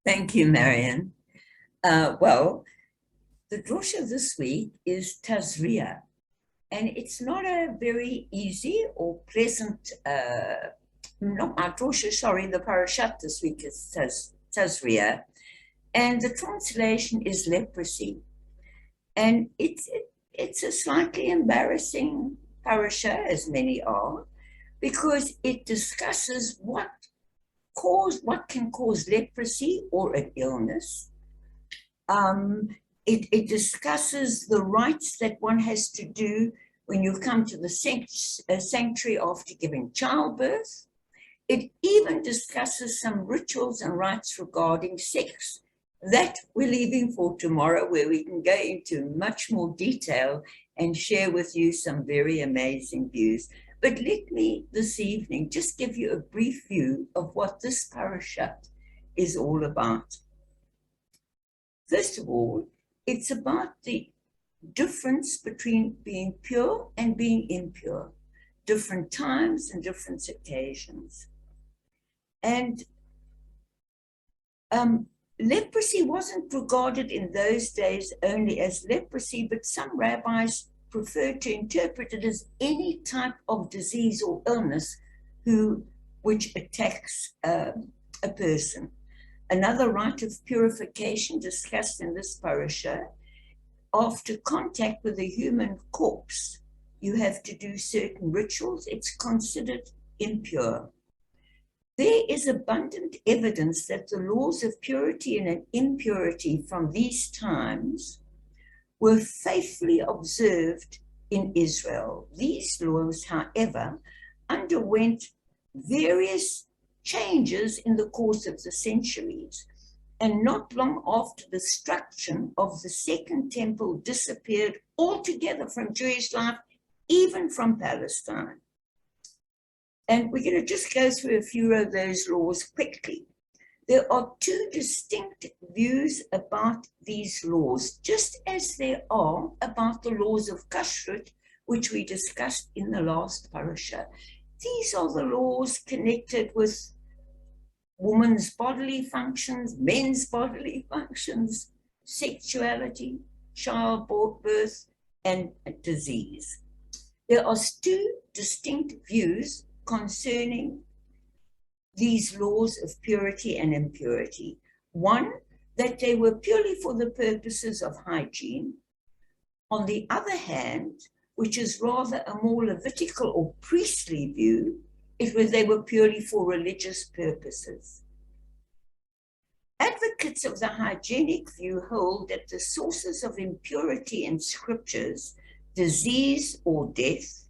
Thank you, Marion. Well, the drosha this week is Tazria, and it's not a very easy or pleasant, not my drosha, sorry, the parashat this week is Tazria, and the translation is leprosy. And it's a slightly embarrassing parasha, as many are, because it discusses what can cause leprosy or an illness. It discusses the rites that one has to do when you come to the sanctuary after giving childbirth. It even discusses some rituals and rites regarding sex. That we're leaving for tomorrow, where we can go into much more detail and share with you some very amazing views. But let me this evening just give you a brief view of what this parashat is all about. First of all, it's about the difference between being pure and being impure, different times and different occasions. And leprosy wasn't regarded in those days only as leprosy, but some rabbis preferred to interpret it as any type of disease or illness which attacks a person. Another rite of purification discussed in this parasha, after contact with a human corpse, you have to do certain rituals. It's considered impure. There is abundant evidence that the laws of purity and impurity from these times were faithfully observed in Israel. These laws, however, underwent various changes in the course of the centuries, and not long after the destruction of the Second Temple disappeared altogether from Jewish life, even from Palestine. And we're going to just go through a few of those laws quickly. There are two distinct views about these laws, just as there are about the laws of kashrut, which we discussed in the last parasha. These are the laws connected with women's bodily functions, men's bodily functions, sexuality, childbirth, and disease. There are two distinct views concerning these laws of purity and impurity. One, that they were purely for the purposes of hygiene. On the other hand, which is rather a more Levitical or priestly view, they were purely for religious purposes. Advocates of the hygienic view hold that the sources of impurity in scriptures, disease or death,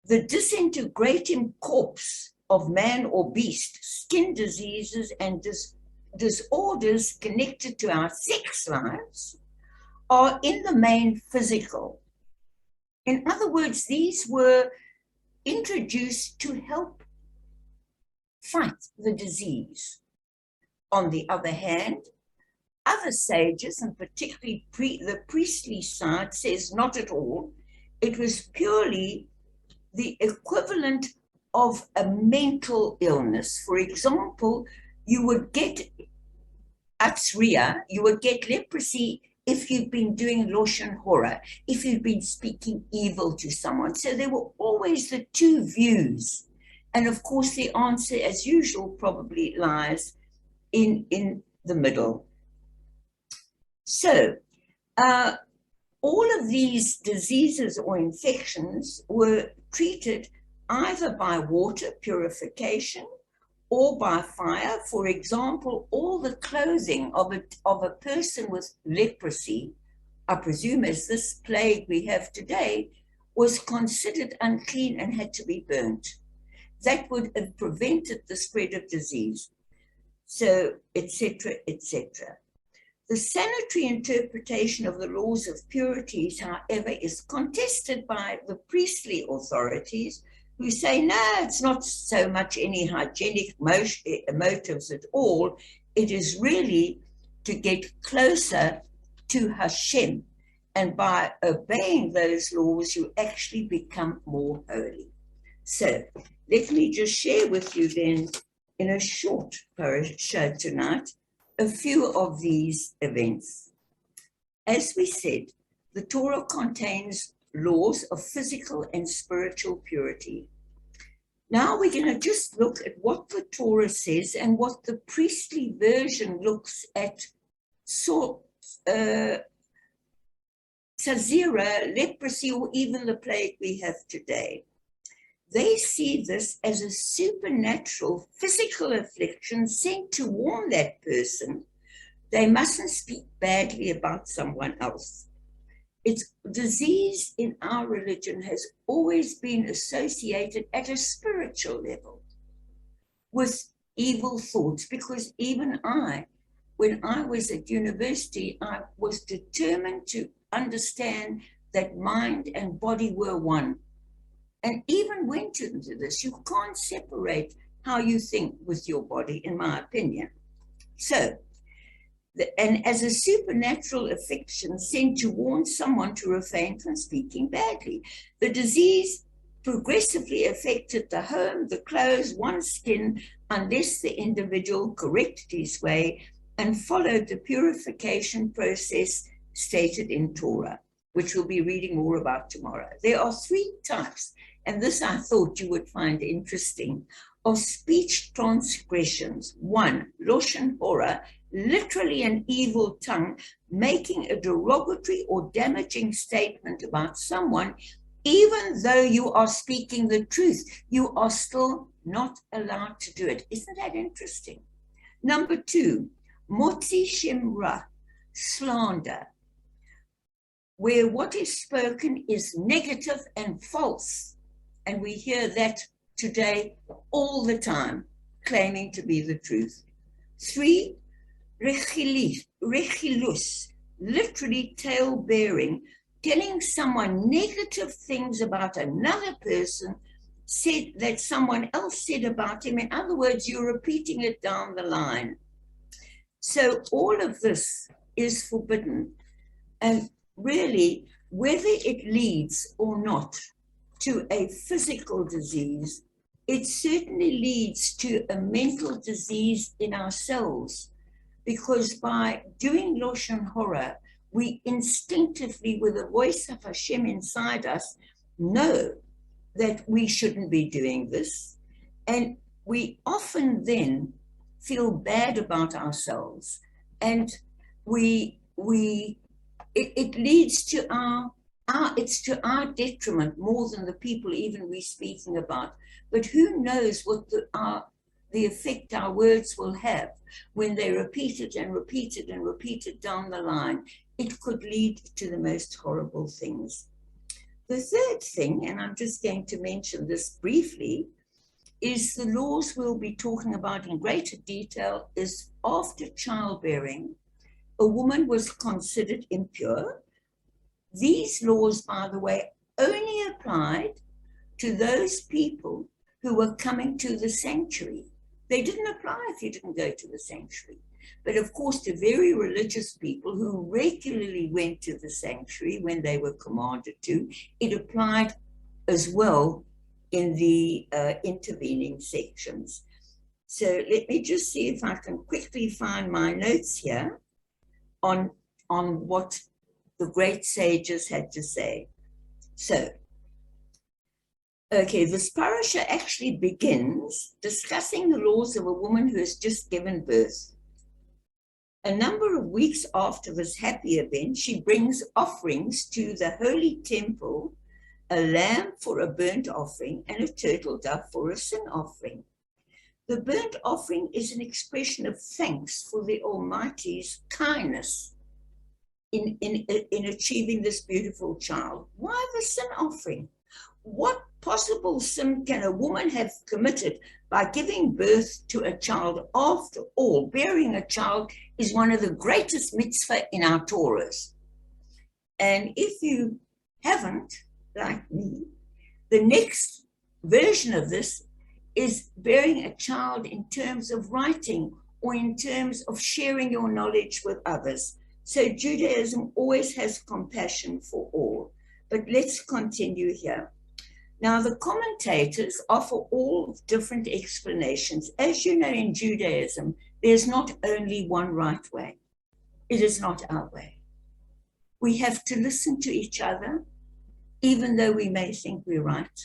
the disintegrating corpse of man or beast, skin diseases, and disorders connected to our sex lives are in the main physical. In other words, these were introduced to help fight the disease. On the other hand, other sages, and particularly the priestly side, says not at all. It was purely the equivalent of a mental illness. For example, you would get Tazria, you would get leprosy if you've been doing Lashon Hora, if you've been speaking evil to someone. So there were always the two views. And of course, the answer, as usual, probably lies in the middle. So all of these diseases or infections were treated either by water purification or by fire. For example, all the clothing of a person with leprosy, I presume as this plague we have today, was considered unclean and had to be burnt. That would have prevented the spread of disease. So, etc., etc. The sanitary interpretation of the laws of purities, however, is contested by the priestly authorities, who say, no, it's not so much any hygienic motives at all. It is really to get closer to Hashem. And by obeying those laws, you actually become more holy. So let me just share with you then in a short show tonight a few of these events. As we said, the Torah contains laws of physical and spiritual purity. Now we're going to just look at what the Torah says and what the priestly version looks at. Tazria, leprosy, or even the plague we have today. They see this as a supernatural physical affliction sent to warn that person they mustn't speak badly about someone else. It's disease in our religion has always been associated at a spiritual level with evil thoughts, because even when I was at university, I was determined to understand that mind and body were one. And even went into this, you can't separate how you think with your body, in my opinion. So, and as a supernatural affliction sent to warn someone to refrain from speaking badly. The disease progressively affected the home, the clothes, one's skin, unless the individual corrected his way and followed the purification process stated in Torah, which we'll be reading more about tomorrow. There are three types, and this I thought you would find interesting, of speech transgressions. One, Lashon Hora, literally an evil tongue, making a derogatory or damaging statement about someone, even though you are speaking the truth, you are still not allowed to do it. Isn't that interesting? Number two, Motzi Shemra, slander, where what is spoken is negative and false. And we hear that today all the time, claiming to be the truth. Three, rechilus, literally tale-bearing, telling someone negative things about another person said that someone else said about him. In other words, you're repeating it down the line. So all of this is forbidden. And really, whether it leads or not to a physical disease, it certainly leads to a mental disease in ourselves, because by doing Lashon Hora, we instinctively, with the voice of Hashem inside us, know that we shouldn't be doing this. And we often then feel bad about ourselves. And it leads to it's to our detriment more than the people even we're speaking about. But who knows what the effect our words will have when they're repeated and repeated and repeated down the line. It could lead to the most horrible things. The third thing, and I'm just going to mention this briefly, is the laws we'll be talking about in greater detail is after childbearing, a woman was considered impure. These laws, by the way, only applied to those people who were coming to the sanctuary. They didn't apply if you didn't go to the sanctuary. But of course, to very religious people who regularly went to the sanctuary when they were commanded to, it applied as well in the intervening sections. So let me just see if I can quickly find my notes here on what the great sages had to say. So, okay, this parasha actually begins discussing the laws of a woman who has just given birth. A number of weeks after this happy event, she brings offerings to the holy temple, a lamb for a burnt offering and a turtle dove for a sin offering. The burnt offering is an expression of thanks for the Almighty's kindness in achieving this beautiful child. Why the sin offering? What possible sin can a woman have committed by giving birth to a child? After all, bearing a child is one of the greatest mitzvah in our Torahs. And if you haven't, like me, the next version of this is bearing a child in terms of writing or in terms of sharing your knowledge with others. So Judaism always has compassion for all. But let's continue here. Now, the commentators offer all different explanations. As you know, in Judaism, there's not only one right way. It is not our way. We have to listen to each other, even though we may think we're right.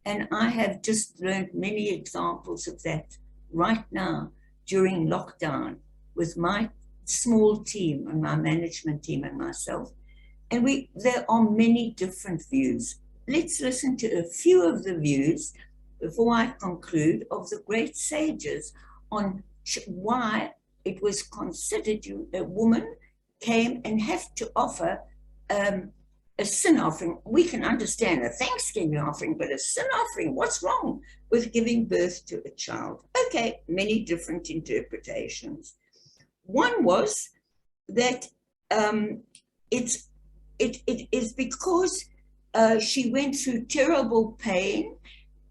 And I have just learned many examples of that right now during lockdown with my small team and my management team and myself. And there are many different views. Let's listen to a few of the views before I conclude of the great sages on why it was considered a woman came and have to offer a sin offering. We can understand a Thanksgiving offering, but a sin offering, what's wrong with giving birth to a child? Okay, many different interpretations. One was that it is because she went through terrible pain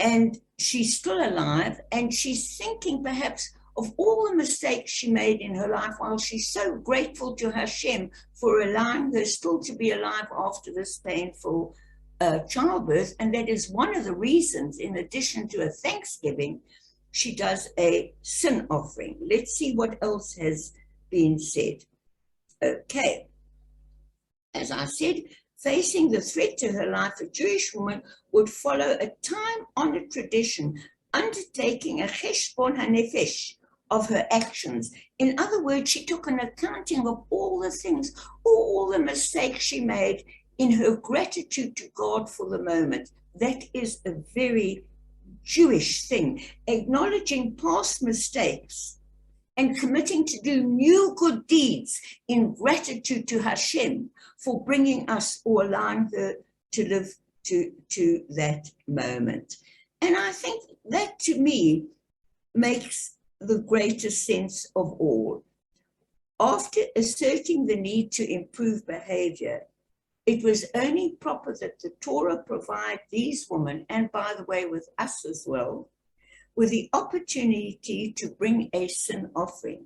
and she's still alive, and she's thinking perhaps of all the mistakes she made in her life, while she's so grateful to Hashem for allowing her still to be alive after this painful childbirth. And that is one of the reasons, in addition to a Thanksgiving, she does a sin offering. Let's see what else has been said. Okay. As I said, facing the threat to her life, a Jewish woman would follow a time-honored tradition, undertaking a cheshbon hanefesh of her actions. In other words, she took an accounting of all the things, all the mistakes she made in her gratitude to God for the moment. That is a very Jewish thing, acknowledging past mistakes and committing to do new good deeds in gratitude to Hashem for bringing us or allowing her to live to that moment. And I think that, to me, makes the greatest sense of all. After asserting the need to improve behavior, it was only proper that the Torah provide these women, and by the way, with us as well, with the opportunity to bring a sin offering,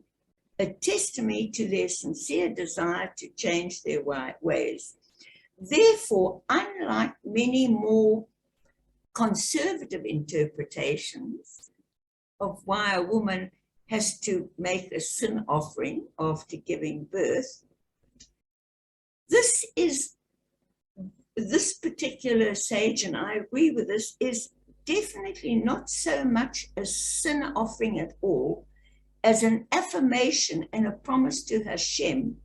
a testimony to their sincere desire to change their ways. Therefore, unlike many more conservative interpretations of why a woman has to make a sin offering after giving birth, this particular sage, and I agree with this, is definitely not so much a sin offering at all as an affirmation and a promise to Hashem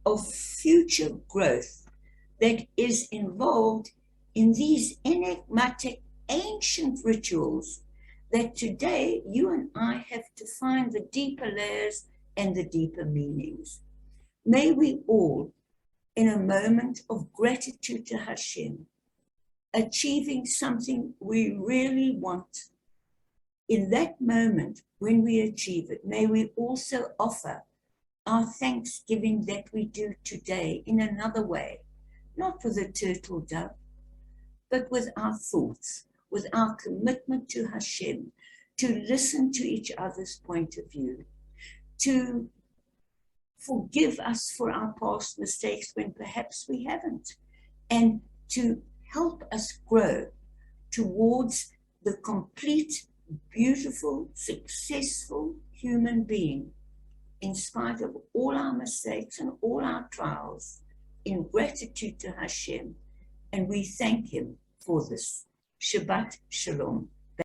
of future growth that is involved in these enigmatic ancient rituals that today you and I have to find the deeper layers and the deeper meanings. May we all, in a moment of gratitude to Hashem, achieving something we really want, in that moment when we achieve it, may we also offer our thanksgiving that we do today in another way, not with a turtle dove, but with our thoughts, with our commitment to Hashem, to listen to each other's point of view, to forgive us for our past mistakes when perhaps we haven't, and to help us grow towards the complete, beautiful, successful human being, in spite of all our mistakes and all our trials, in gratitude to Hashem. And we thank him for this. Shabbat Shalom.